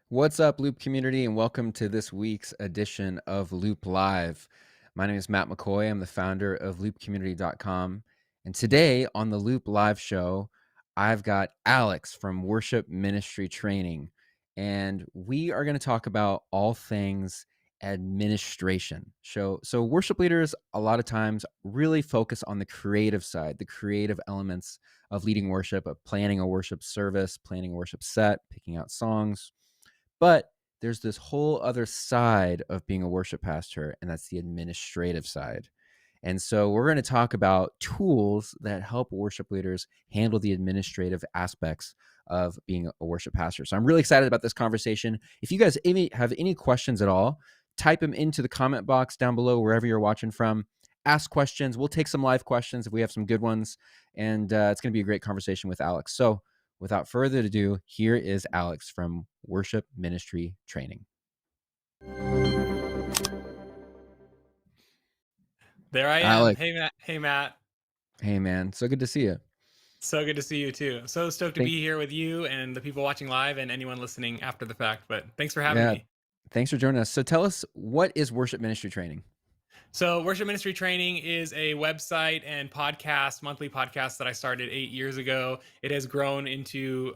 What's up, Loop community, and welcome to this week's edition of Loop Live. My name is Matt McCoy. I'm the founder of loopcommunity.com. And today on the Loop Live show, I've got Alex from Worship Ministry Training. And we are going to talk about all things administration. So worship leaders a lot of times really focus on the creative side, the creative elements of leading worship, of planning a worship service, planning a worship set, picking out songs. But there's this whole other side of being a worship pastor, and that's the administrative side. And so we're going to talk about tools that help worship leaders handle the administrative aspects of being a worship pastor. So I'm really excited about this conversation. If you guys have any questions at all, type them into the comment box down below, wherever you're watching from. Ask questions. We'll take some live questions if we have some good ones. And it's going to be a great conversation with Alex. So without further ado, here is Alex from Worship Ministry Training. There I am. Alex. Hey, Matt. Hey, Matt. Hey, man. So good to see you. So good to see you too. So stoked to be here with you and the people watching live and anyone listening after the fact. But thanks for having me. Thanks for joining us. So tell us, what is Worship Ministry Training? So Worship Ministry Training is a website and podcast, monthly podcast that I started 8 years ago. It has grown into,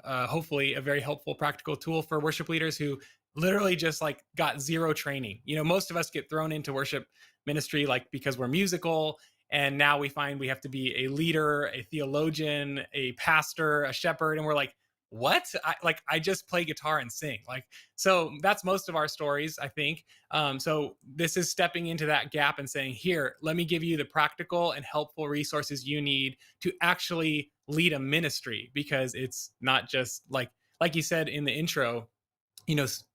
hopefully a very helpful, practical tool for worship leaders who literally just got zero training. Most of us get thrown into worship ministry because we're musical. And now we find we have to be a leader, a theologian, a pastor, a shepherd. And we're like, what? I just play guitar and sing. So that's most of our stories, I think. So this is stepping into that gap and saying, here, let me give you the practical and helpful resources you need to actually lead a ministry, because it's not just like you said in the intro,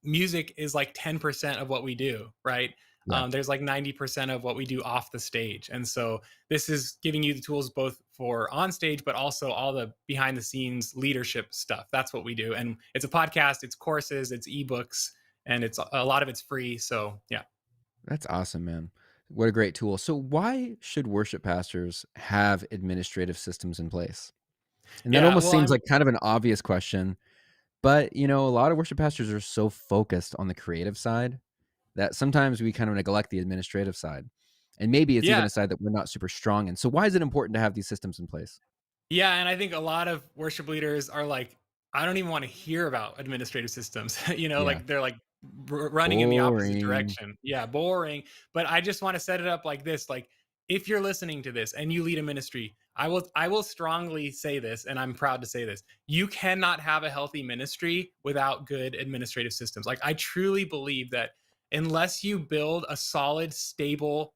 music is 10% of what we do, right? Yeah. There's 90% of what we do off the stage. And so this is giving you the tools both for on stage, but also all the behind the scenes leadership stuff. That's what we do. And it's a podcast, it's courses, it's ebooks, and it's a lot of it's free. So yeah. That's awesome, man. What a great tool. So why should worship pastors have administrative systems in place? And that almost seems like kind of an obvious question, but a lot of worship pastors are so focused on the creative side that sometimes we kind of neglect the administrative side. And maybe it's even a side that we're not super strong in. So why is it important to have these systems in place? Yeah, and I think a lot of worship leaders are like, I don't even want to hear about administrative systems. They're running in the opposite direction. Yeah, boring. But I just want to set it up like this. If you're listening to this and you lead a ministry, I will strongly say this, and I'm proud to say this. You cannot have a healthy ministry without good administrative systems. I truly believe that unless you build a solid, stable,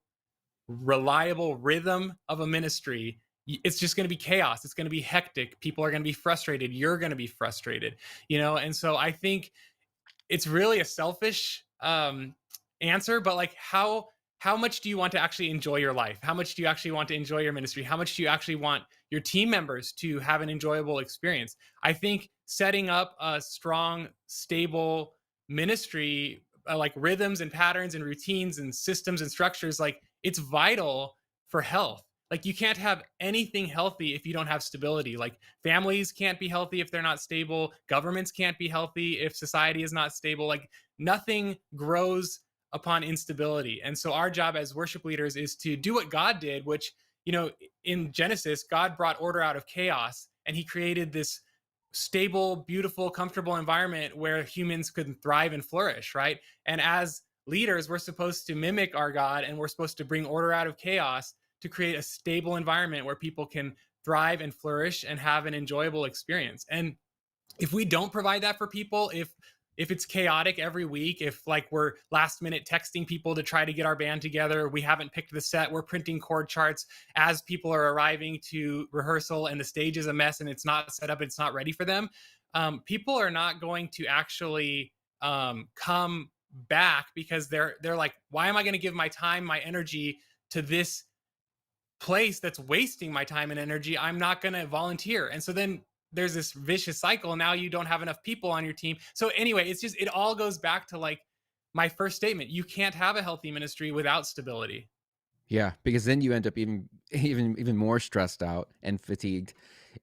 reliable rhythm of a ministry, it's just going to be chaos. It's going to be hectic. People are going to be frustrated. You're going to be frustrated, and so I think it's really a selfish answer, but how much do you want to actually enjoy your life? How much do you actually want to enjoy your ministry? How much do you actually want your team members to have an enjoyable experience? I think setting up a strong, stable ministry, rhythms and patterns and routines and systems and structures, it's vital for health. You can't have anything healthy if you don't have stability. Families can't be healthy if they're not stable. Governments can't be healthy if society is not stable. Nothing grows upon instability. And so our job as worship leaders is to do what God did, which, in Genesis, God brought order out of chaos, and he created this stable, beautiful, comfortable environment where humans could thrive and flourish, right? And as leaders, we're supposed to mimic our God, and we're supposed to bring order out of chaos to create a stable environment where people can thrive and flourish and have an enjoyable experience. And if we don't provide that for people, if it's chaotic every week, if we're last minute texting people to try to get our band together, we haven't picked the set, we're printing chord charts as people are arriving to rehearsal and the stage is a mess and it's not set up, it's not ready for them, people are not going to actually come back, because they're like, why am I going to give my time, my energy to this place that's wasting my time and energy? I'm not going to volunteer. And so then there's this vicious cycle. Now you don't have enough people on your team. So anyway, it all goes back to my first statement. You can't have a healthy ministry without stability. Yeah, because then you end up even more stressed out and fatigued.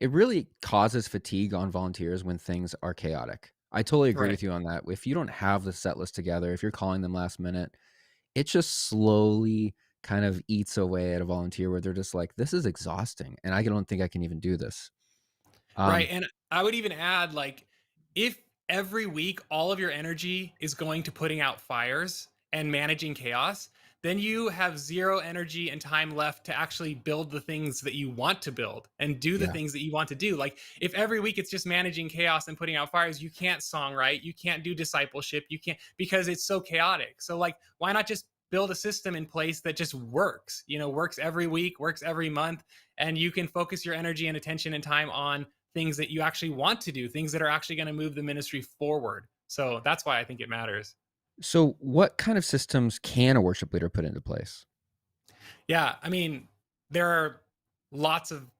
It really causes fatigue on volunteers when things are chaotic. I totally agree Right. with you on that. If you don't have the set list together, if you're calling them last minute, it just slowly kind of eats away at a volunteer where they're just like, "This is exhausting, and I don't think I can even do this." Right, Um, and I would even add, like, if every week all of your energy is going to putting out fires and managing chaos, then you have 0 energy and time left to actually build the things that you want to build and do the yeah. things that you want to do. Like, if every week it's just managing chaos and putting out fires, you can't songwrite, you can't do discipleship, you can't, because it's so chaotic. So, like, why not just build a system in place that just works, works every week, works every month, and you can focus your energy and attention and time on things that you actually want to do, things that are actually going to move the ministry forward. So that's why I think it matters. So what kind of systems can a worship leader put into place? Yeah, I mean, there are lots of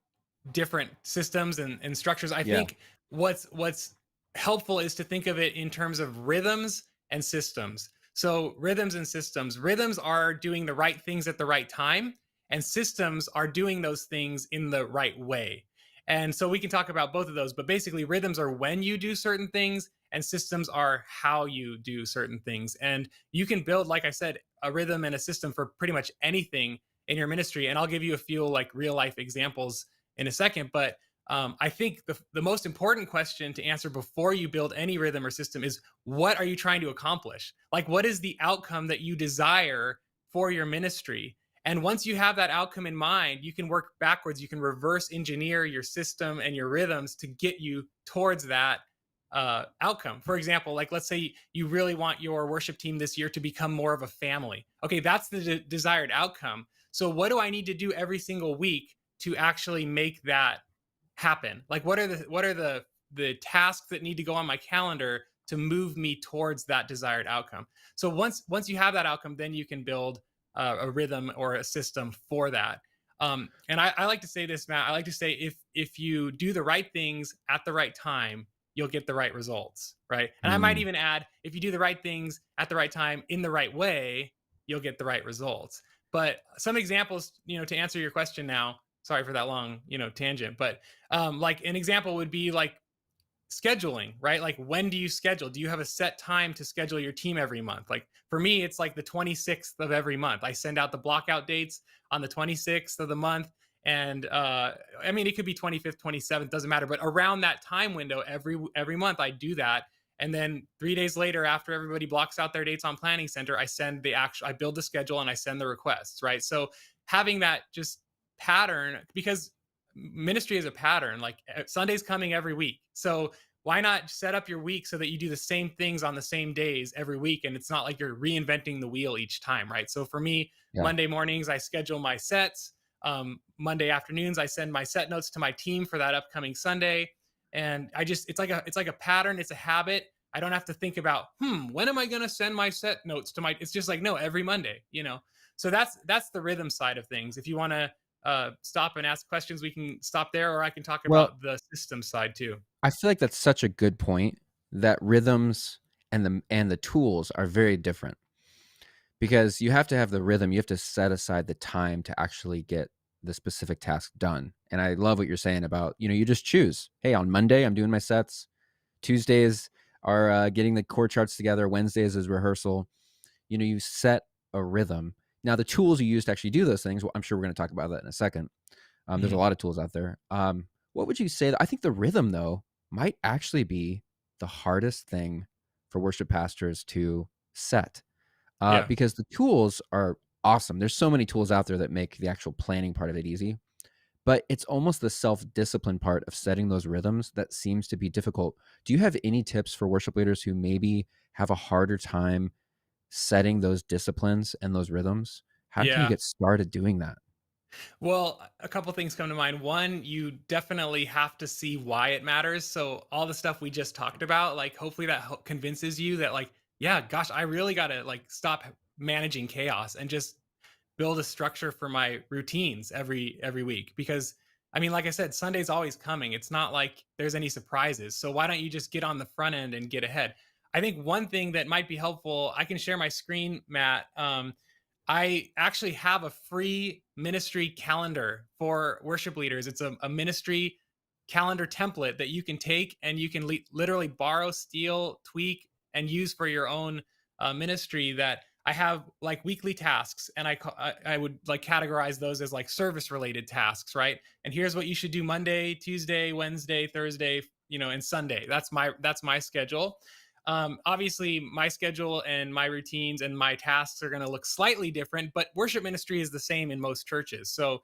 different systems and structures. I Yeah, think what's helpful is to think of it in terms of rhythms and systems. So rhythms and systems. Rhythms are doing the right things at the right time, and systems are doing those things in the right way. And so we can talk about both of those, but basically rhythms are when you do certain things and systems are how you do certain things. And you can build, like I said, a rhythm and a system for pretty much anything in your ministry. And I'll give you a few like real life examples in a second. But I think the most important question to answer before you build any rhythm or system is, what are you trying to accomplish? Like, what is the outcome that you desire for your ministry? And once you have that outcome in mind, you can work backwards. You can reverse engineer your system and your rhythms to get you towards that outcome. For example, like let's say you really want your worship team this year to become more of a family. Okay, that's the desired outcome. So, what do I need to do every single week to actually make that happen? Like, what are the tasks that need to go on my calendar to move me towards that desired outcome? So once you have that outcome, then you can build a rhythm or a system for that. And I like to say this, Matt. I like to say, if you do the right things at the right time, you'll get the right results, right? And I might mm. even add, if you do the right things at the right time in the right way, you'll get the right results. But some examples, to answer your question now. Sorry for that long, tangent. But like an example would be like scheduling, right? Like, when do you schedule? Do you have a set time to schedule your team every month? Like for me, it's like the 26th of every month. I send out the blockout dates on the 26th of the month. And I mean, it could be 25th, 27th, doesn't matter. But around that time window, every month, I do that. And then 3 days later, after everybody blocks out their dates on Planning Center, I build the schedule and I send the requests, right? So having that just pattern, because ministry is a pattern. Like Sunday's coming every week, so why not set up your week so that you do the same things on the same days every week, and it's not like you're reinventing the wheel each time, right? So for me, Yeah. Monday mornings I schedule my sets. Monday afternoons I send my set notes to my team for that upcoming Sunday. And it's like a pattern, it's a habit. I don't have to think about, when am I going to send my set notes to my, it's just like, no, every Monday. So that's the rhythm side of things. If you want to stop and ask questions, we can stop there, or I can talk Well, about the system side too. I feel like that's such a good point that rhythms and the tools are very different because you have to have the rhythm, you have to set aside the time to actually get the specific task done. And I love what you're saying about, you just choose. Hey, on Monday, I'm doing my sets. Tuesdays are getting the chord charts together. Wednesdays is rehearsal. You set a rhythm. Now, the tools you use to actually do those things, well, I'm sure we're going to talk about that in a second. There's a Mhm. lot of tools out there. What would you say? I think the rhythm, though, might actually be the hardest thing for worship pastors to set Yeah. because the tools are awesome. There's so many tools out there that make the actual planning part of it easy, but it's almost the self discipline part of setting those rhythms that seems to be difficult. Do you have any tips for worship leaders who maybe have a harder time setting those disciplines and those rhythms? How can you Yeah. get started doing that? Well, a couple things come to mind. One, you definitely have to see why it matters. So all the stuff we just talked about, like hopefully that convinces you that, like, yeah, gosh, I really got to like stop managing chaos and just build a structure for my routines every week. Because I mean, like I said, Sunday's always coming. It's not like there's any surprises. So why don't you just get on the front end and get ahead? I think one thing that might be helpful, I can share my screen, Matt. I actually have a free ministry calendar for worship leaders. It's a ministry calendar template that you can take and you can literally borrow, steal, tweak, and use for your own ministry. That I have like weekly tasks, and I would like categorize those as like service related tasks, right? And here's what you should do Monday, Tuesday, Wednesday, Thursday, and Sunday. That's my schedule. Obviously, my schedule and my routines and my tasks are going to look slightly different, but worship ministry is the same in most churches. So,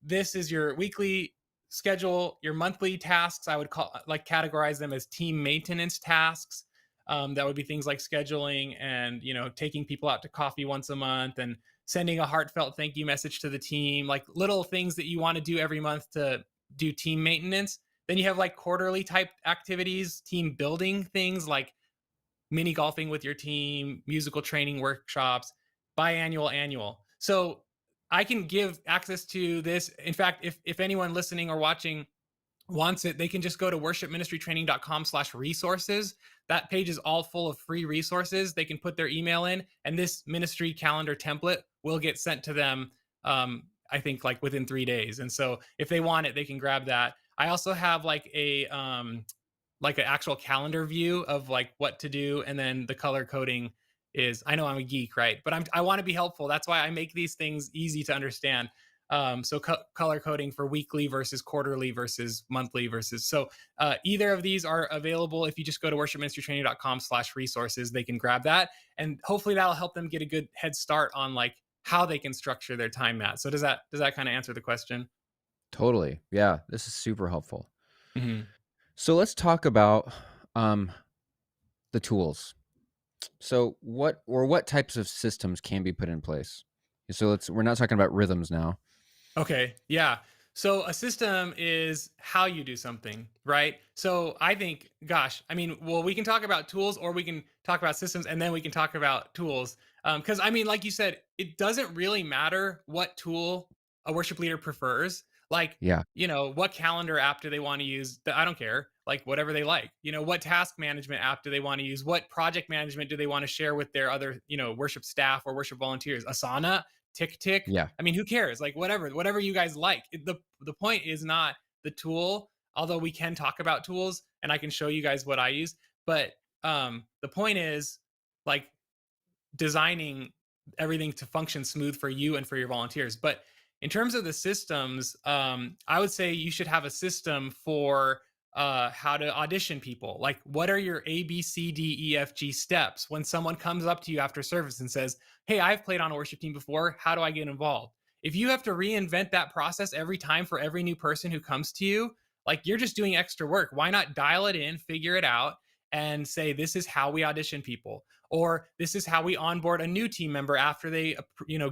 this is your weekly schedule. Your monthly tasks, I would categorize them as team maintenance tasks. That would be things like scheduling and taking people out to coffee once a month and sending a heartfelt thank you message to the team, like little things that you want to do every month to do team maintenance. Then you have like quarterly type activities, team building things like mini golfing with your team, musical training workshops, biannual, annual. So I can give access to this. In fact, if anyone listening or watching wants it, they can just go to worshipministrytraining.com/resources. That page is all full of free resources. They can put their email in, and this ministry calendar template will get sent to them. I think like within 3 days. And so if they want it, they can grab that. I also have like an actual calendar view of like what to do, and then the color coding is, I know I'm a geek, right? But I want to be helpful. That's why I make these things easy to understand. So color coding for weekly versus quarterly versus monthly versus, so either of these are available. If you just go to worshipministrytraining.com/resources, they can grab that, and hopefully that'll help them get a good head start on like how they can structure their time, Matt. So does that kind of answer the question? Totally. Yeah, this is super helpful. Hmm. So let's talk about um, the tools. So what types of systems can be put in place? So we're not talking about rhythms now. Okay. Yeah. So a system is how you do something, right? So I think, gosh, I mean, well, we can talk about tools or we can talk about systems and then we can talk about tools. Because I mean, like you said, it doesn't really matter what tool a worship leader prefers. Like, Yeah. what calendar app do they want to use? I don't care. Like, whatever they like. What task management app do they want to use? What project management do they want to share with their other, worship staff or worship volunteers? Asana, Tick Tick. Yeah. I mean, who cares? Like whatever you guys like. The point is not the tool, although we can talk about tools and I can show you guys what I use, but the point is like designing everything to function smooth for you and for your volunteers. But in terms of the systems, I would say you should have a system for how to audition people. Like, what are your A, B, C, D, E, F, G steps when someone comes up to you after service and says, "Hey, I've played on a worship team before. How do I get involved?" If you have to reinvent that process every time for every new person who comes to you, like you're just doing extra work. Why not dial it in, figure it out, and say, "This is how we audition people." Or this is how we onboard a new team member after they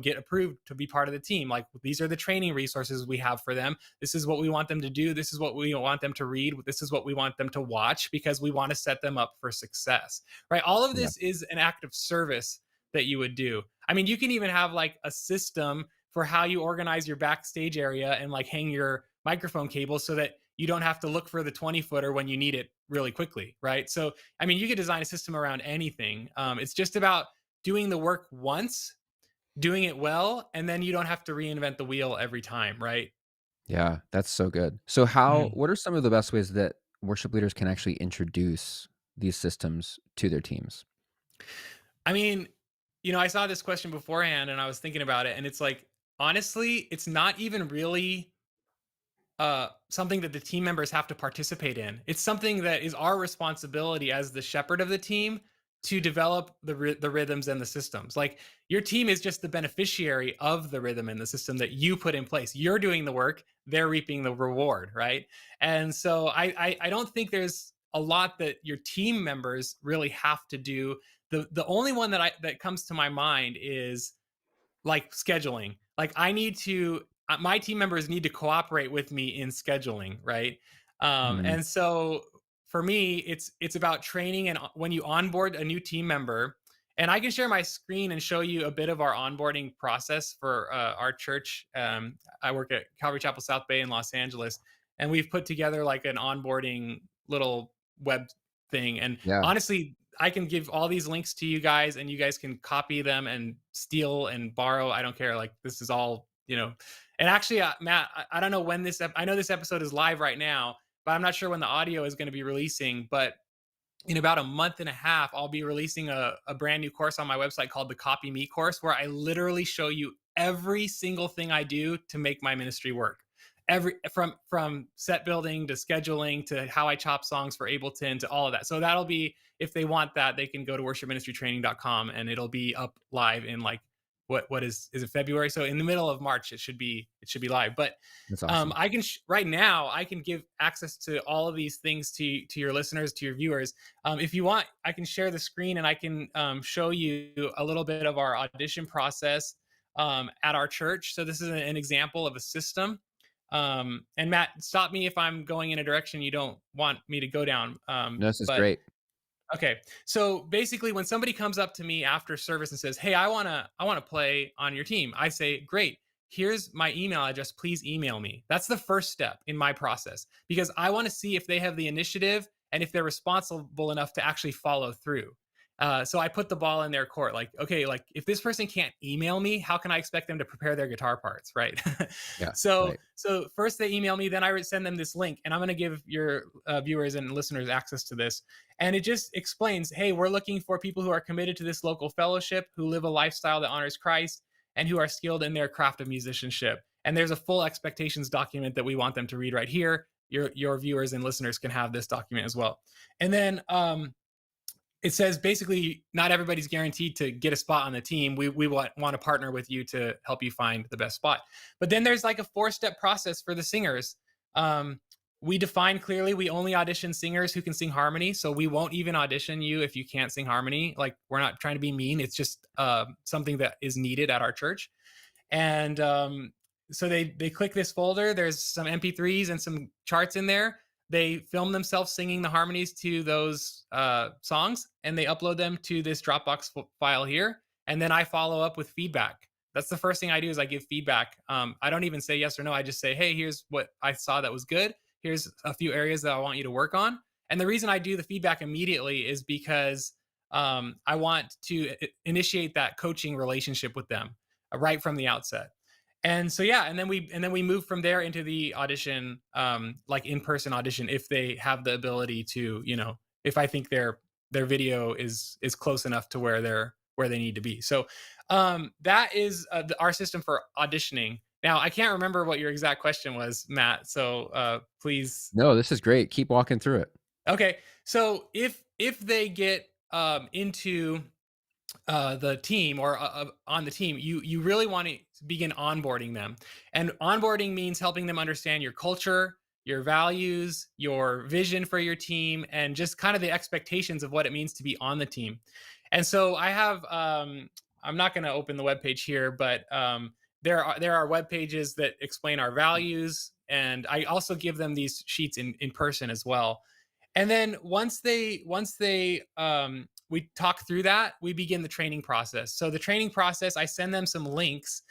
get approved to be part of the team. Like, these are the training resources we have for them. This is what we want them to do. This is what we want them to read. This is what we want them to watch, because we want to set them up for success, right? All of Yeah. this is an act of service that you would do. I mean, you can even have like a system for how you organize your backstage area and like hang your microphone cables so that you don't have to look for the 20-footer when you need it really quickly, right? So I mean, you could design a system around anything. It's just about doing the work once, doing it well, and then you don't have to reinvent the wheel every time, right? Yeah, that's so good. So how Mhm. what are some of the best ways that worship leaders can actually introduce these systems to their teams? I mean, I saw this question beforehand and I was thinking about it, and it's like, honestly, it's not even really something that the team members have to participate in. It's something that is our responsibility as the shepherd of the team to develop the rhythms and the systems. Like, your team is just the beneficiary of the rhythm and the system that you put in place. You're doing the work, they're reaping the reward, right? And so I don't think there's a lot that your team members really have to do. The only one that comes to my mind is like scheduling. Like, I need to my team members need to cooperate with me in scheduling, right? Mhm. And so for me, it's about training, and when you onboard a new team member, and I can share my screen and show you a bit of our onboarding process for our church. I work at Calvary Chapel South Bay in Los Angeles, and we've put together like an onboarding little web thing. And Yeah. honestly, I can give all these links to you guys, and you guys can copy them and steal and borrow. I don't care. Like, this is all, and actually, Matt, I don't know when I know this episode is live right now, but I'm not sure when the audio is going to be releasing. But in about a month and a half, I'll be releasing a brand new course on my website called the Copy Me course, where I literally show you every single thing I do to make my ministry work. Every from set building to scheduling to how I chop songs for Ableton to all of that. So that'll be, if they want that, they can go to worshipministrytraining.com, and it'll be up live in like what is it, February? So in the middle of March it should be live. But That's awesome. I can right now I can give access to all of these things to your listeners, to your viewers. If you want, I can share the screen, and I can show you a little bit of our audition process at our church. So this is an example of a system. And Matt, stop me if I'm going in a direction you don't want me to go down. No, this is But great. Okay. So basically, when somebody comes up to me after service and says, "Hey, I wanna play on your team," I say, "Great. Here's my email address. Please email me." That's the first step in my process, because I want to see if they have the initiative and if they're responsible enough to actually follow through. So I put the ball in their court. Like, okay, like if this person can't email me, how can I expect them to prepare their guitar parts, right? Yeah, so right. so first they email me, then I would send them this link, and I'm going to give your viewers and listeners access to this. And it just explains, hey, we're looking for people who are committed to this local fellowship, who live a lifestyle that honors Christ, and who are skilled in their craft of musicianship. And there's a full expectations document that we want them to read right here. Your viewers and listeners can have this document as well. And then it says basically not everybody's guaranteed to get a spot on the team. We want to partner with you to help you find the best spot. But then there's like a 4-step process for the singers. We define clearly, we only audition singers who can sing harmony. So we won't even audition you if you can't sing harmony. Like, we're not trying to be mean. It's just something that is needed at our church. And so they click this folder. There's some MP3s and some charts in there. They film themselves singing the harmonies to those songs, and they upload them to this Dropbox file here. And then I follow up with feedback. That's the first thing I do, is I give feedback. I don't even say yes or no. I just say, hey, here's what I saw that was good. Here's a few areas that I want you to work on. And the reason I do the feedback immediately is because I want to initiate that coaching relationship with them right from the outset. And so yeah, and then we move from there into the audition, like in-person audition, if they have the ability to, if I think their video is close enough to where they need to be. So that is our system for auditioning. Now, I can't remember what your exact question was, Matt. So please. No, this is great. Keep walking through it. Okay. So if they get into the team, or on the team, you really want to begin onboarding them. And onboarding means helping them understand your culture, your values, your vision for your team, and just kind of the expectations of what it means to be on the team. And so I have, I'm not going to open the webpage here, but there are web pages that explain our values, and I also give them these sheets in person as well. And then once they we talk through that, we begin the training process. So the training process, I send them some links.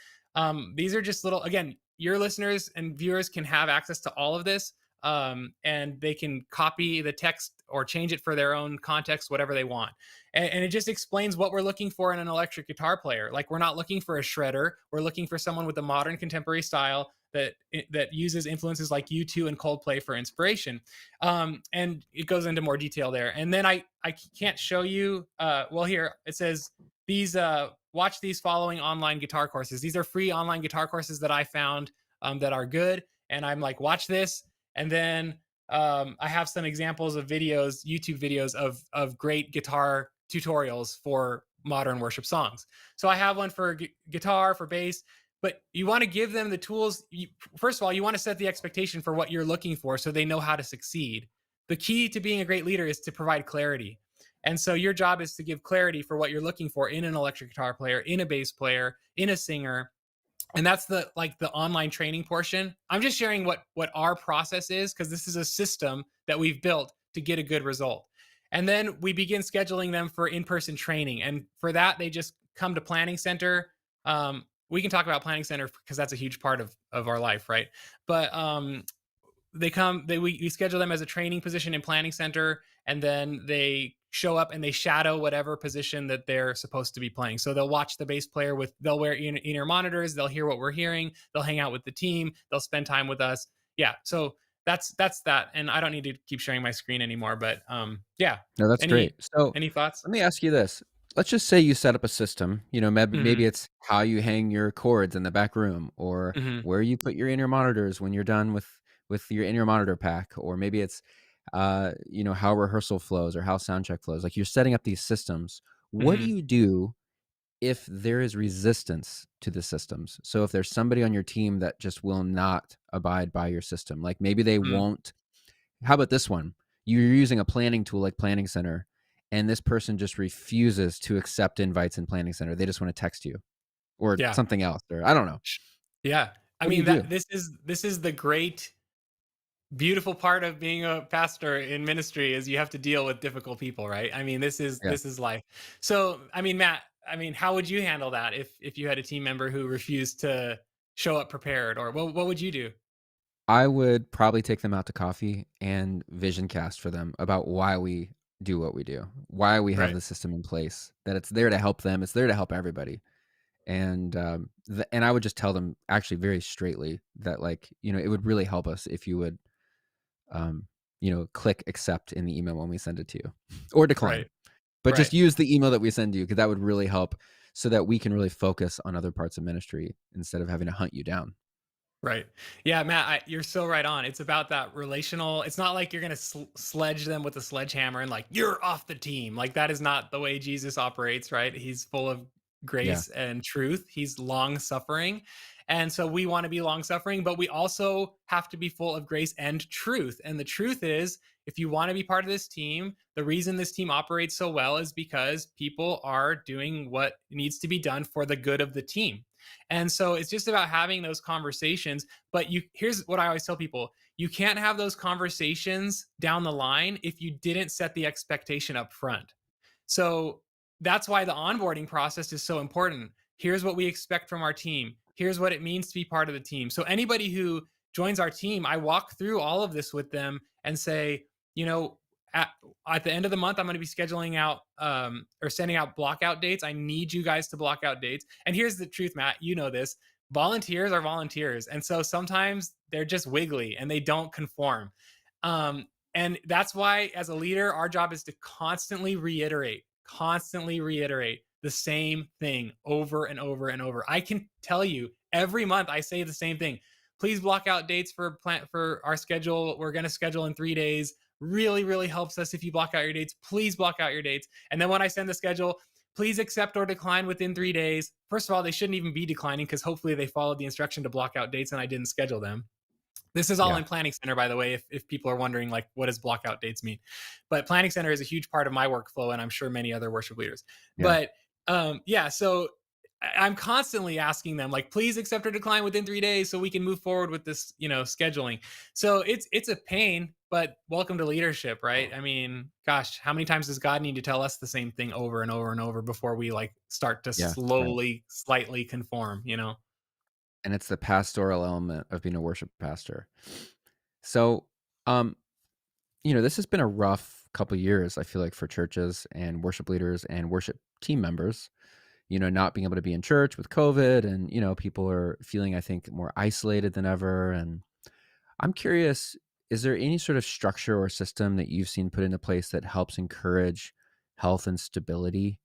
These are just little, again, your listeners and viewers can have access to all of this, and they can copy the text or change it for their own context, whatever they want. And it just explains what we're looking for in an electric guitar player. Like, we're not looking for a shredder. We're looking for someone with a modern contemporary style that uses influences like U2 and Coldplay for inspiration. And it goes into more detail there. And then I can't show you. Well, here it says these. Watch these following online guitar courses. These are free online guitar courses that I found that are good. And I'm like, watch this. And then I have some examples of videos, YouTube videos of great guitar tutorials for modern worship songs. So I have one for guitar, for bass. But you want to give them the tools. First of all, you want to set the expectation for what you're looking for, so they know how to succeed. The key to being a great leader is to provide clarity. And so your job is to give clarity for what you're looking for in an electric guitar player, in a bass player, in a singer. And that's the online training portion. I'm just sharing what our process is, because this is a system that we've built to get a good result. And then we begin scheduling them for in-person training. And for that, they just come to Planning Center. We can talk about Planning Center because that's a huge part of our life, right? But we schedule them as a training position in Planning Center, and then they show up and they shadow whatever position that they're supposed to be playing. So they'll watch the bass player with, they'll wear in-ear monitors, they'll hear what we're hearing, they'll hang out with the team, they'll spend time with us. Yeah. So that's that. And I don't need to keep sharing my screen anymore, but yeah. No, that's Any great. So, any thoughts? let me ask you this. Let's just say you set up a system, maybe Mhm. it's how you hang your cords in the back room, or Mhm. where you put your in-ear monitors when you're done with your in-ear monitor pack, or maybe it's, how rehearsal flows or how sound check flows. Like, you're setting up these systems. What do Mhm. you do if there is resistance to the systems? So if there's somebody on your team that just will not abide by your system, like maybe they Mhm. won't. How about this one? You're using a planning tool like Planning Center, and this person just refuses to accept invites in Planning Center. They just want to text you or Yeah. something else, or I don't know. Sh Yeah. I What do you mean, do? that this is the great, beautiful part of being a pastor in ministry is you have to deal with difficult people, right? I mean, Yeah. this is life. So, I mean, Matt, I mean, how would you handle that if you had a team member who refused to show up prepared, or what would you do? I would probably take them out to coffee and vision cast for them about why we do what we do, why we have Right. the system in place, that it's there to help them, it's there to help everybody. And I would just tell them actually very straightly that, like, it would really help us if you would, um, click accept in the email when we send it to you or decline. Right. But just Right. use the email that we send you, because that would really help so that we can really focus on other parts of ministry instead of having to hunt you down. Right. Yeah, Matt, you're so right on. It's about that relational. It's not like you're going to sledge them with a sledgehammer and like, you're off the team. Like, that is not the way Jesus operates, right? He's full of Yeah, grace and truth. He's long suffering. And so we want to be long suffering, but we also have to be full of grace and truth. And the truth is, if you want to be part of this team, the reason this team operates so well is because people are doing what needs to be done for the good of the team. And so it's just about having those conversations. But here's what I always tell people: you can't have those conversations down the line if you didn't set the expectation up front. So that's why the onboarding process is so important. Here's what we expect from our team. Here's what it means to be part of the team. So anybody who joins our team, I walk through all of this with them and say, you know, at, at the end of the month, I'm going to be scheduling out or sending out blockout dates. I need you guys to block out dates. And here's the truth, Matt, you know this: volunteers are volunteers. And so sometimes they're just wiggly and they don't conform. Um, and that's why, as a leader, our job is to constantly reiterate the same thing over and over and over. I can tell you every month I say the same thing. Please block out dates for our schedule. We're going to schedule in 3 days. Really, really helps us if you block out your dates. Please block out your dates. And then when I send the schedule, please accept or decline within 3 days. First of all, they shouldn't even be declining because hopefully they followed the instruction to block out dates and I didn't schedule them. This is all yeah, in Planning Center, by the way, if people are wondering, like, what does blockout dates mean? But Planning Center is a huge part of my workflow, and I'm sure many other worship leaders. yeah, But yeah, so I'm constantly asking them, like, please accept or decline within 3 days so we can move forward with this, scheduling. So it's a pain, but welcome to leadership, right? I mean, gosh, how many times does God need to tell us the same thing over and over and over before we like start to yeah, right. slowly, slightly conform? And it's the pastoral element of being a worship pastor. So, um, this has been a rough couple years, I feel like, for churches and worship leaders and worship team members, not being able to be in church with COVID, and, people are feeling, I think, more isolated than ever. And I'm curious, is there any sort of structure or system that you've seen put into place that helps encourage health and stability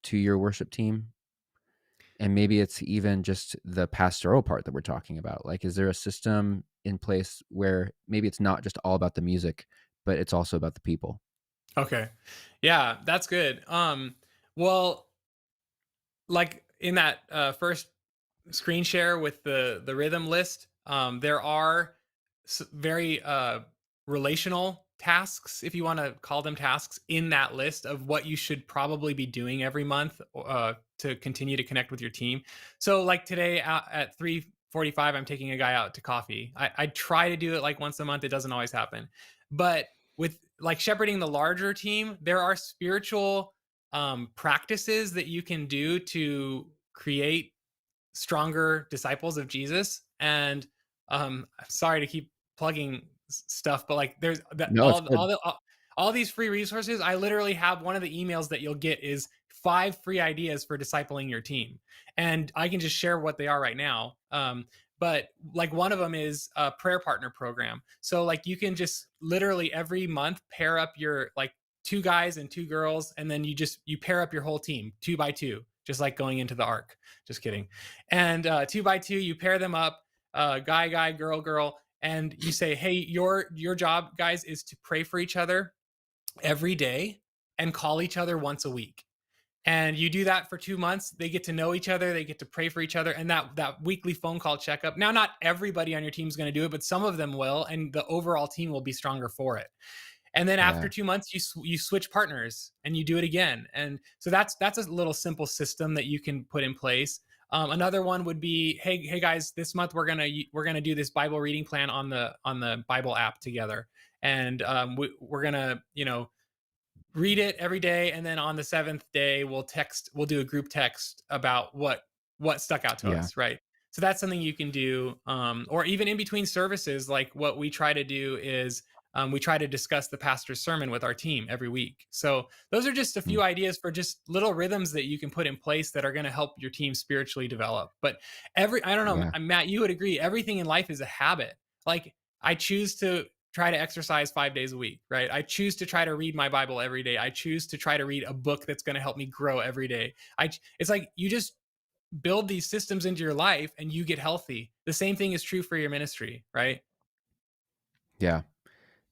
to your worship team? And maybe it's even just the pastoral part that we're talking about. Like, is there a system in place where maybe it's not just all about the music, but it's also about the people? Okay. Yeah, that's good. Well, like in that first screen share with the rhythm list, there are very relational tasks, if you want to call them tasks, in that list of what you should probably be doing every month to continue to connect with your team. So, like today at 3:45, I'm taking a guy out to coffee. I try to do it like once a month. It doesn't always happen, but with like shepherding the larger team, there are spiritual practices that you can do to create stronger disciples of Jesus. And sorry to keep plugging stuff, but like there's that No, it's good. all these free resources. I literally have one of the emails that you'll get is 5 free ideas for discipling your team. And I can just share what they are right now. But like one of them is a prayer partner program. So like you can just literally every month pair up your like 2 guys and 2 girls, and then you pair up your whole team 2 by 2, just like going into the ark. Just kidding. And 2 by 2, you pair them up, guy, girl, girl, and you say, hey, your job, guys, is to pray for each other every day and call each other once a week. And you do that for 2 months. They get to know each other, they get to pray for each other, and that weekly phone call checkup. Now, not everybody on your team is going to do it, but some of them will, and the overall team will be stronger for it. And then after Yeah. 2 months, you switch partners and you do it again. And so that's a little simple system that you can put in place. Another one would be, hey guys, this month we're gonna do this Bible reading plan on the Bible app together, and we're gonna read it every day, and then on the seventh day we'll do a group text about what stuck out to Yeah. us, right? So that's something you can do, or even in between services. Like what we try to do is we try to discuss the pastor's sermon with our team every week. So those are just a Mm. few ideas for just little rhythms that you can put in place that are going to help your team spiritually develop. But I don't know, Yeah. Matt, you would agree, everything in life is a habit. Like I choose to try to exercise 5 days a week, right? I choose to try to read my Bible every day. I choose to try to read a book that's going to help me grow every day. It's like you just build these systems into your life and you get healthy. The same thing is true for your ministry, right? Yeah.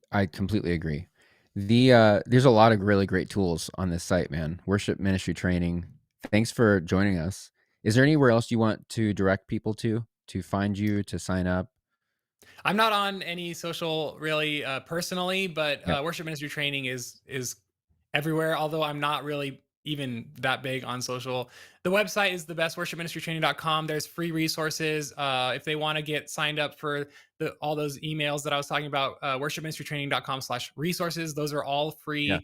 I completely agree. There's a lot of really great tools on this site, man. Worship ministry training. Thanks for joining us. Is there anywhere else you want to direct people to find you, to sign up? I'm not on any social really personally, but Yep. worship ministry training is everywhere. Although I'm not really even that big on social. The website is thebestworshipministrytraining.com. There's free resources. If they want to get signed up for all those emails that I was talking about, worshipministrytraining.com/resources. Those are all Yeah. free.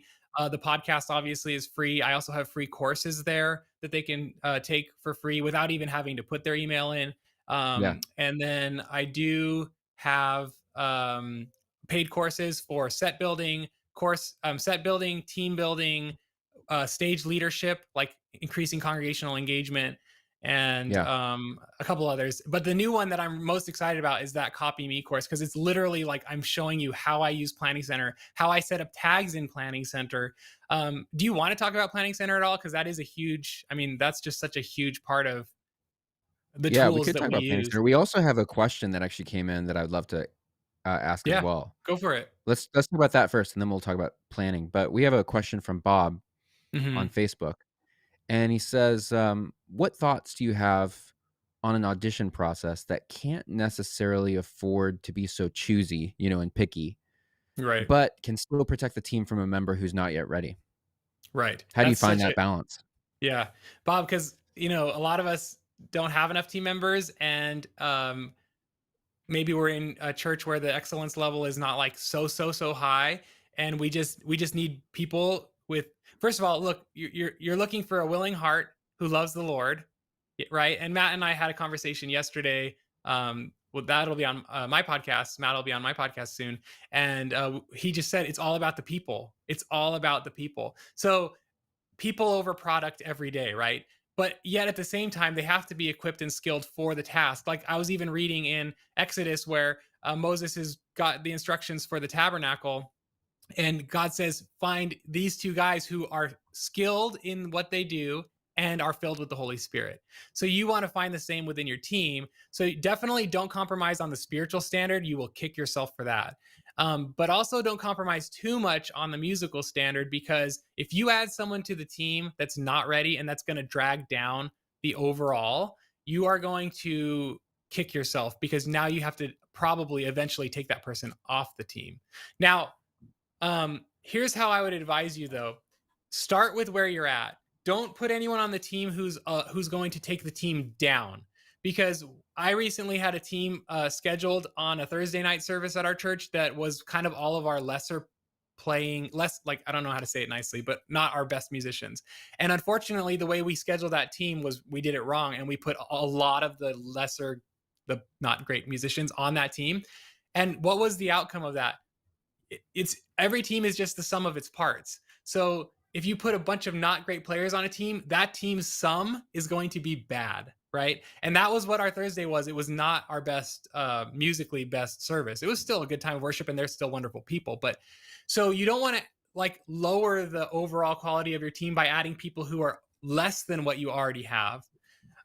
The podcast obviously is free. I also have free courses there that they can take for free without even having to put their email in. Yeah. And then I do have paid courses for set building, team building, stage leadership, like increasing congregational engagement, and Yeah. a couple others. But the new one that I'm most excited about is that Copy Me course, because it's literally like I'm showing you how I use Planning Center, how I set up tags in Planning Center. Do you want to talk about Planning Center at all? Because that is that's just such a huge part of the Yeah, we tools could that talk we about planning use. center. We also have a question that actually came in that I'd love to, ask as Yeah, well. go for it. Let's talk about that first, and then we'll talk about planning. But we have a question from Bob on Hmm. Facebook, and he says, "What thoughts do you have on an audition process that can't necessarily afford to be so choosy, and picky, Right. but can still protect the team from a member who's not yet ready?" Right. How do you That's find such a that balance? Yeah, Bob, because a lot of us don't have enough team members, and maybe we're in a church where the excellence level is not like so high, and we just need people with. First of all, look, you're looking for a willing heart who loves the Lord, right? And Matt and I had a conversation yesterday. Well, that'll be on my podcast. Matt will be on my podcast soon, and he just said it's all about the people. It's all about the people. So people over product every day, right? But yet at the same time, they have to be equipped and skilled for the task. Like I was even reading in Exodus where Moses has got the instructions for the tabernacle, and God says, find these 2 guys who are skilled in what they do and are filled with the Holy Spirit. So you want to find the same within your team. So definitely don't compromise on the spiritual standard. You will kick yourself for that. But also don't compromise too much on the musical standard, because if you add someone to the team that's not ready and that's going to drag down the overall, you are going to kick yourself, because now you have to probably eventually take that person off the team. Now, here's how I would advise you though. Start with where you're at. Don't put anyone on the team who's going to take the team down. Because I recently had a team scheduled on a Thursday night service at our church that was kind of all of our less, like, I don't know how to say it nicely, but not our best musicians. And unfortunately, the way we scheduled that team was we did it wrong, and we put a lot of the not great musicians on that team. And what was the outcome of that? it's every team is just the sum of its parts. So if you put a bunch of not great players on a team, that team's sum is going to be bad, right? And that was what our Thursday was. It was not our best, musically best service. It was still a good time of worship, and they're still wonderful people. But so you don't want to like lower the overall quality of your team by adding people who are less than what you already have.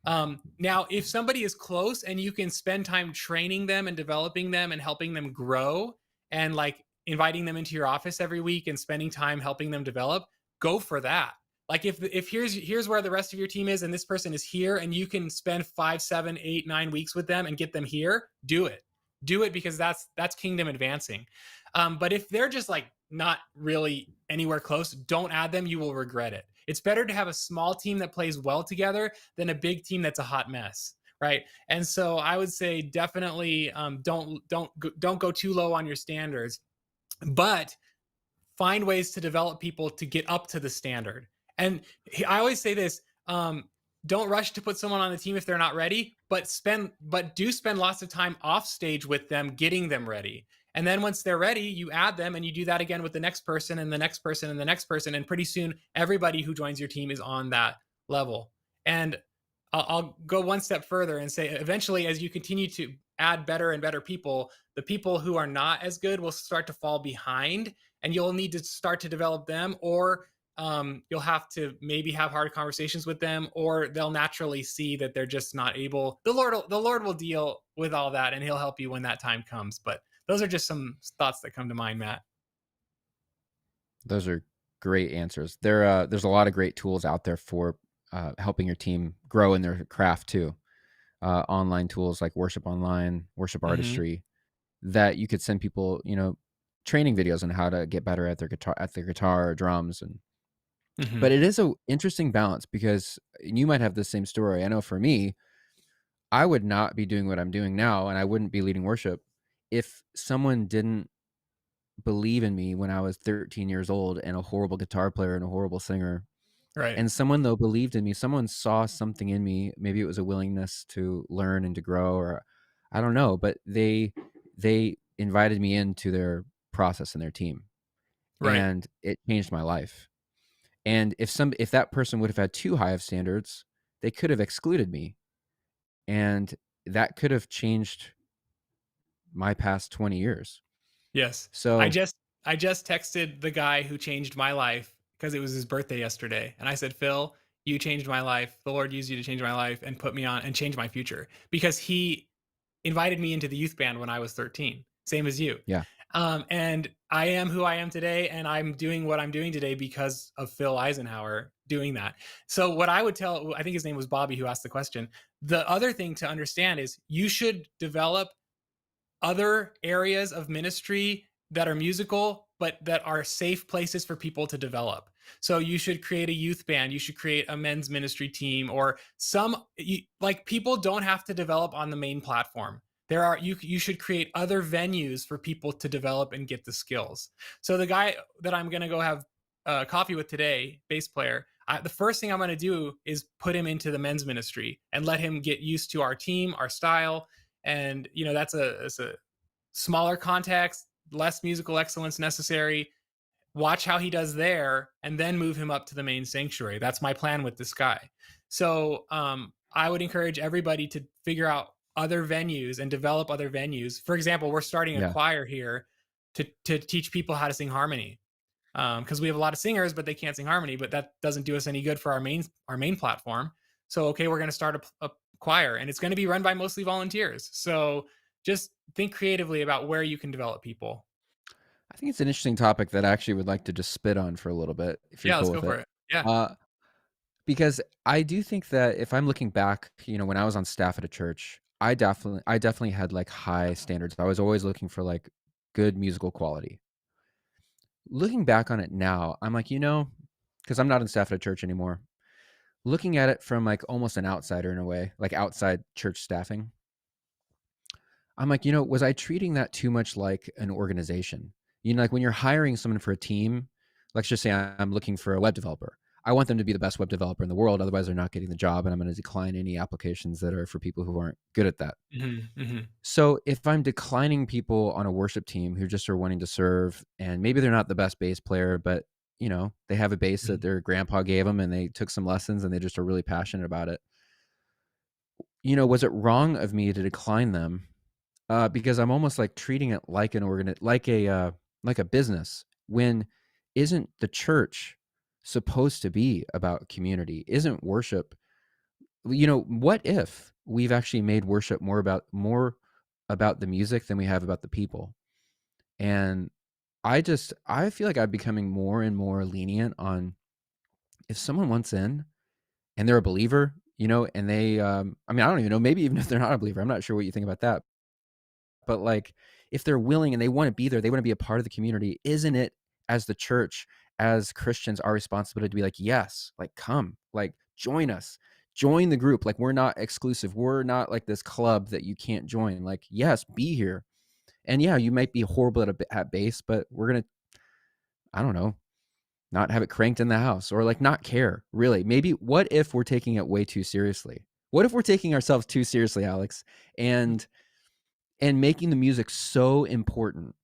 Now, if somebody is close and you can spend time training them and developing them and helping them grow, and like inviting them into your office every week and spending time helping them develop, go for that. Like if here's where the rest of your team is, and this person is here, and you can spend 5, 7, 8, 9 weeks with them and get them here, do it. Do it, because that's kingdom advancing. But if they're just like not really anywhere close, don't add them. You will regret it. It's better to have a small team that plays well together than a big team that's a hot mess, right? And so I would say definitely, don't go too low on your standards, but find ways to develop people to get up to the standard. And I always say this: don't rush to put someone on the team if they're not ready, but do spend lots of time off stage with them, getting them ready. And then once they're ready, you add them, and you do that again with the next person and the next person and the next person. And pretty soon, everybody who joins your team is on that level. And I'll go one step further and say, eventually, as you continue to add better and better people, the people who are not as good will start to fall behind, and you'll need to start to develop them, or you'll have to maybe have hard conversations with them, or they'll naturally see that they're just not able. The Lord will deal with all that, and He'll help you when that time comes. But those are just some thoughts that come to mind, Matt. Those are great answers. There's a lot of great tools out there for helping your team grow in their craft too. Online tools like Worship Online, Worship Hmm. Artistry, that you could send people, training videos on how to get better at their guitar or drums. And Hmm. but it is a interesting balance, because you might have the same story. I know for me, I would not be doing what I'm doing now, and I wouldn't be leading worship if someone didn't believe in me when I was 13 years old and a horrible guitar player and a horrible singer. Right. And someone, though, believed in me. Someone saw something in me. Maybe it was a willingness to learn and to grow, or I don't know, but they invited me into their process and their team, Right. and it changed my life. And if that person would have had too high of standards, they could have excluded me, and that could have changed my past 20 years. Yes. I So, just I just texted the guy who changed my life because it was his birthday yesterday. And I said, "Phil, you changed my life. The Lord used you to change my life and put me on and change my future." Because he invited me into the youth band when I was 13, same as you. yeah, And I am who I am today, and I'm doing what I'm doing today because of Phil Eisenhower doing that. So what I would tell, I think his name was Bobby who asked the question. The other thing to understand is you should develop other areas of ministry that are musical, but that are safe places for people to develop. So you should create a youth band, you should create a men's ministry team, or like people don't have to develop on the main platform. You should create other venues for people to develop and get the skills. So the guy that I'm going to go have coffee with today, bass player, the first thing I'm going to do is put him into the men's ministry and let him get used to our team, our style. And that's a smaller context, less musical excellence necessary. Watch how he does there, and then move him up to the main sanctuary. That's my plan with this guy. So I would encourage everybody to figure out other venues and develop other venues. For example, we're starting a yeah. choir here to teach people how to sing harmony, because we have a lot of singers, but they can't sing harmony. But that doesn't do us any good for our main platform. So okay, we're going to start a choir, and it's going to be run by mostly volunteers. So just think creatively about where you can develop people. I think it's an interesting topic that I actually would like to just spit on for a little bit, if you're Yeah, let's cool go with for it. it. Yeah. Uh, because I do think that if I'm looking back, when I was on staff at a church, I definitely had like high standards. I was always looking for like good musical quality. Looking back on it now, I'm like, because I'm not on staff at a church anymore. Looking at it from like almost an outsider in a way, like outside church staffing, I'm like, was I treating that too much like an organization? Like when you're hiring someone for a team, let's just say I'm looking for a web developer. I want them to be the best web developer in the world, otherwise they're not getting the job, and I'm gonna decline any applications that are for people who aren't good at that. Mhm, mhm, So if I'm declining people on a worship team who just are wanting to serve, and maybe they're not the best bass player, but, they have a bass that mhm. their grandpa gave them and they took some lessons and they just are really passionate about it. Was it wrong of me to decline them? Because I'm almost like treating it like like a business, when isn't the church supposed to be about community? Isn't worship, what if we've actually made worship more about the music than we have about the people? And I feel like I'm becoming more and more lenient on, if someone wants in and they're a believer, and they I mean, I don't even know, maybe even if they're not a believer, I'm not sure what you think about that. But, like, if they're willing and they wanna be there, they wanna be a part of the community, isn't it, as the church, as Christians, our responsibility to be like, "Yes, like, come, like, join us. Join the group, like, we're not exclusive. We're not like this club that you can't join. Like, yes, be here. And yeah, you might be horrible at bass, but we're gonna, I don't know, not have it cranked in the house, or, like, not care, really. Maybe what if we're taking it way too seriously? What if we're taking ourselves too seriously, Alex, and making the music so important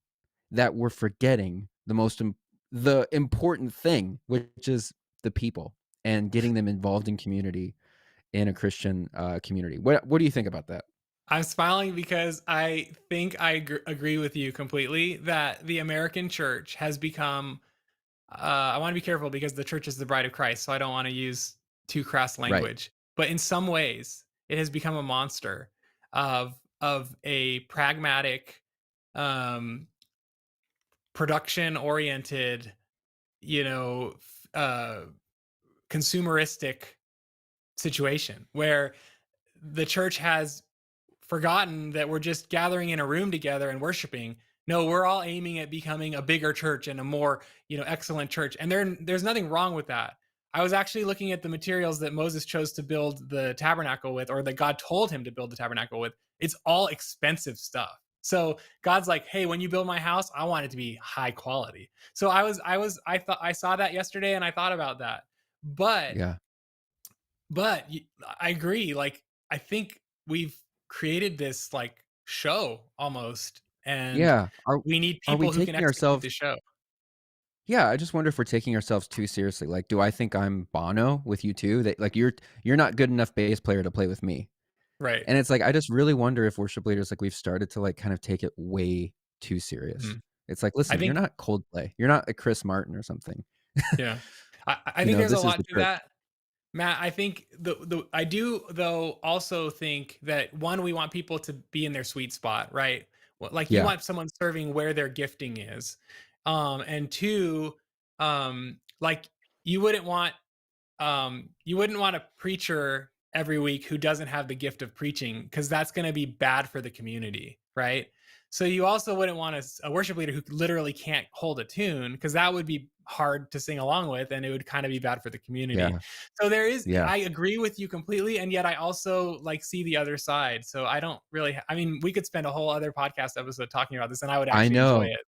that we're forgetting the important thing, which is the people, and getting them involved in community, in a Christian, community. What do you think about that? I'm smiling because I think I agree with you completely that the American church has become. I want to be careful because the church is the bride of Christ, so I don't want to use too crass Right. language. But in some ways, it has become a monster of a pragmatic, um, production oriented, you know, consumeristic situation where the church has forgotten that we're just gathering in a room together and worshiping. No, we're all aiming at becoming a bigger church and a more, excellent church. And there's nothing wrong with that. I was actually looking at the materials that Moses chose to build the tabernacle with, or that God told him to build the tabernacle with. It's all expensive stuff. So God's like, "Hey, when you build my house, I want it to be high quality." So I thought I saw that yesterday and I thought about that. But Yeah. I agree. Like, I think we've created this like show almost, and Yeah. we need Are we people who can taking execute ourselves the show. Yeah, I just wonder if we're taking ourselves too seriously. Like, do I think I'm Bono with you too? That, like, you're not good enough bass player to play with me. Right. And it's like, I just really wonder if worship leaders, like, we've started to, like, kind of take it way too serious. Mhm. It's like, I "Listen, you're think, not Coldplay. You're not a Chris Martin or something." yeah. I think there's a This is lot the to church. that. Matt, I think the I do though also think that one, we want people to be in their sweet spot, right? Like you Yeah, want someone serving where their gifting is. And two, like you wouldn't want you wouldn't want a preacher every week who doesn't have the gift of preaching, because that's going to be bad for the community, right? So you also wouldn't want a worship leader who literally can't hold a tune, because that would be hard to sing along with and it would kind of be bad for the community. yeah, So there is, yeah. I agree with you completely, and yet I also like see the other side. So I don't really I mean, we could spend a whole other podcast episode talking about this and I would I actually enjoy know. it.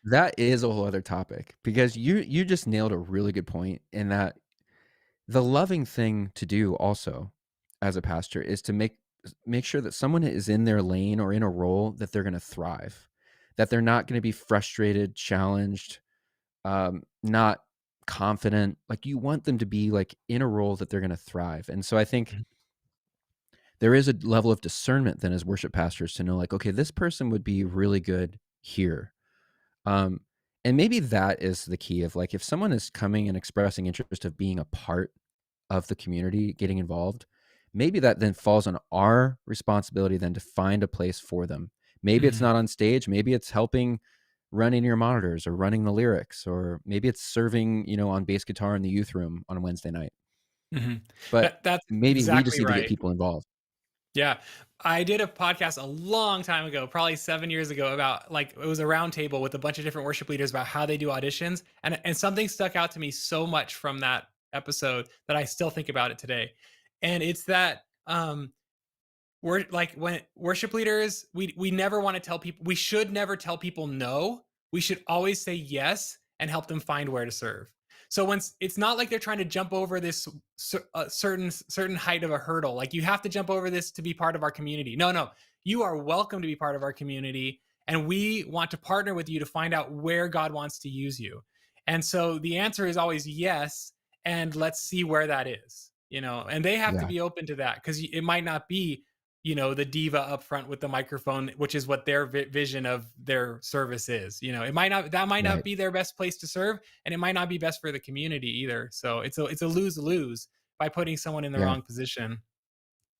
That is a whole other topic, because you just nailed a really good point, in that the loving thing to do also as a pastor is to make sure that someone is in their lane or in a role that they're gonna thrive, that they're not gonna be frustrated, challenged, not confident. Like, you want them to be, like, in a role that they're gonna thrive. And so I think Mhm. there is a level of discernment then as worship pastors to know, like, okay, this person would be really good here. Um, and maybe that is the key of, like, if someone is coming and expressing interest of being a part of the community, getting involved, maybe that then falls on our responsibility then to find a place for them. Maybe it's Mhm. not on stage, maybe it's helping running your monitors or running the lyrics, or maybe it's serving, on bass guitar in the youth room on a Wednesday night. Mhm. But That's maybe we just exactly need to get right. people involved. Yeah. I did a podcast a long time ago, probably 7 years ago, about like it was a roundtable with a bunch of different worship leaders about how they do auditions. And something stuck out to me so much from that episode that I still think about it today. And it's that we're like, when worship leaders, we never want to tell people, we should never tell people no. We should always say yes and help them find where to serve. So once it's not like they're trying to jump over this certain height of a hurdle. Like you have to jump over this to be part of our community. No, no, you are welcome to be part of our community, and we want to partner with you to find out where God wants to use you. And so the answer is always yes, and let's see where that is. And they have to Yeah. be open to that, because it might not be the diva up front with the microphone, which is what their vision of their service is. That might not Right. be their best place to serve, and it might not be best for the community either. So it's a lose-lose by putting someone in the Yeah. wrong position.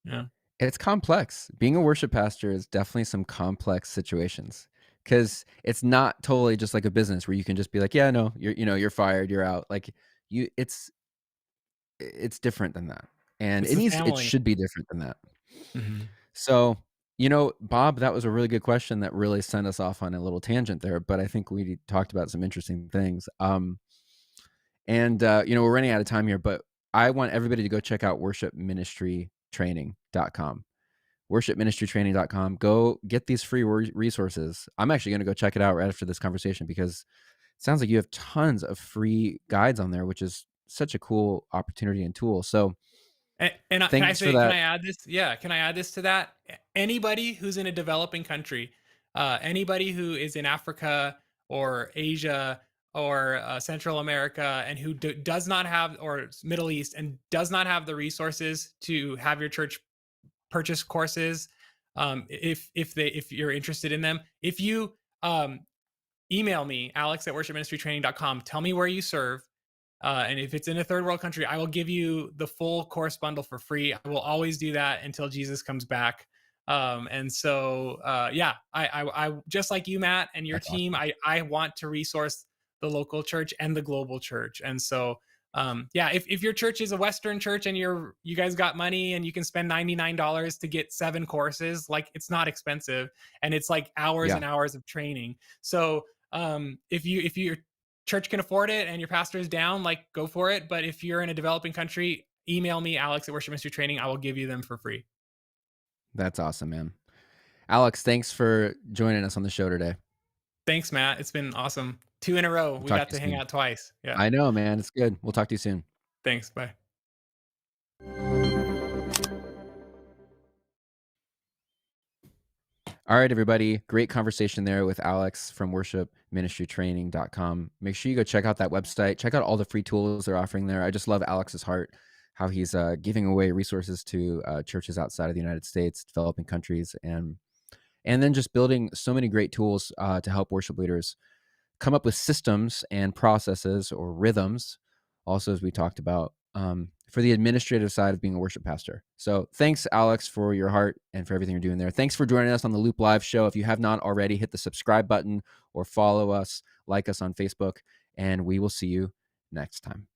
Yeah. It's complex. Being a worship pastor is definitely some complex situations because it's not totally just like a business where you can just be like, yeah, no, you're fired, you're out. Like you, it's different than that, and It's the it family. should be different than that. Mhm. So, Bob, that was a really good question that really sent us off on a little tangent there, but I think we talked about some interesting things. We're running out of time here, but I want everybody to go check out worshipministrytraining.com. Worshipministrytraining.com. Go get these free resources. I'm actually going to go check it out right after this conversation because it sounds like you have tons of free guides on there, which is such a cool opportunity and tool. So Can I thanks for say? Can that. I add this? Yeah. Can I add this to that? Anybody who's in a developing country, anybody who is in Africa or Asia or Central America, and who does not have, or Middle East, and does not have the resources to have your church purchase courses, if you're interested in them, if you email me, alex@worshipministrytraining.com, tell me where you serve. And if it's in a third world country, I will give you the full course bundle for free. I will always do that until Jesus comes back. And so, yeah, I just like you, Matt, and your That's team, awesome. I want to resource the local church and the global church. And so, yeah, if your church is a Western church and you guys got money and you can spend $99 to get 7 courses, like it's not expensive, and it's like hours Yeah, and hours of training. So, if your church can afford it and your pastor is down, like go for it. But if you're in a developing country, email me, alex@worshipministrytraining. I will give you them for free. that's awesome, man. Alex, thanks for joining us on the show today. Thanks, Matt. It's been awesome. 2 in a row. We'll We talk got to you to hang soon. out twice. Yeah. I know, man. It's good. We'll talk to you soon. Thanks. Bye. All right, everybody. Great conversation there with Alex from worshipministrytraining.com. Make sure you go check out that website. Check out all the free tools they're offering there. I just love Alex's heart, how he's giving away resources to churches outside of the United States, developing countries, and then just building so many great tools to help worship leaders come up with systems and processes or rhythms, also, as we talked about, for the administrative side of being a worship pastor. So thanks, Alex, for your heart and for everything you're doing there. Thanks for joining us on the Loop Live show. If you have not already, hit the subscribe button or follow us, like us on Facebook, and we will see you next time.